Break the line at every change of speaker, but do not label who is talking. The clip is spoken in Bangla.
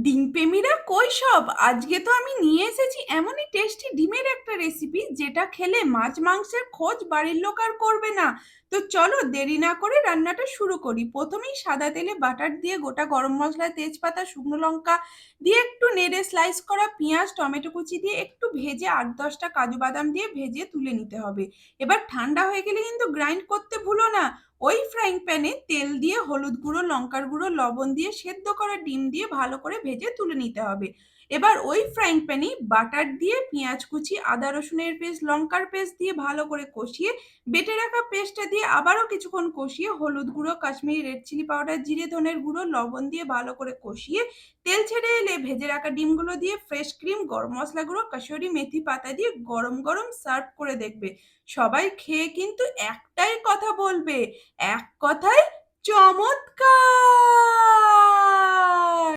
ডিম প্রেমীরা কই সব? আজকে তো আমি নিয়ে এসেছি এমনই টেস্টি ডিমের একটা রেসিপি যেটা খেলে মাছ মাংসের খোঁজ বাড়ির লোক আর করবে না। তো চলো দেরি না করে রান্নাটা শুরু করি। প্রথমেই সাদা তেলে বাটার দিয়ে গোটা গরম মশলা, তেজপাতা, শুকনো লঙ্কা দিয়ে একটু নেড়ে স্লাইস করা পেঁয়াজ, টমেটো কুচি দিয়ে একটু ভেজে 8-10টা কাজু বাদাম দিয়ে ভেজে তুলে নিতে হবে। এবার ঠান্ডা হয়ে গেলে কিন্তু গ্রাইন্ড করতে ভুলো না। ওই ফ্রাইং প্যানে তেল দিয়ে হলুদ গুঁড়ো, লঙ্কার গুঁড়ো, লবণ দিয়ে সেদ্ধ করা ডিম দিয়ে ভালো করে ভেজে তুলে নিতে হবে। এবার ওই ফ্রাইং প্যানে বাটার দিয়ে পেঁয়াজ কুচি, আদা রসুনের পেস্ট, লঙ্কার পেস্ট দিয়ে ভালো করে কষিয়ে বেটে রাখা পেস্টটা দিয়ে আবারও কিছুক্ষণ কষিয়ে হলুদ গুঁড়ো, কাশ্মীরি রেড চিলি পাউডার, জিরে ধনের গুঁড়ো, লবণ দিয়ে ভালো করে কষিয়ে তেল ছেড়ে এলে ভেজে রাখা ডিমগুলো দিয়ে ফ্রেশ ক্রিম, গরম মশলা গুঁড়ো, কাসুরি মেথি পাতা দিয়ে গরম গরম সার্ভ করে দেখবে। সবাই খেয়ে কিন্তু একটাই কথা বলবে, এক কথায় চমৎকার।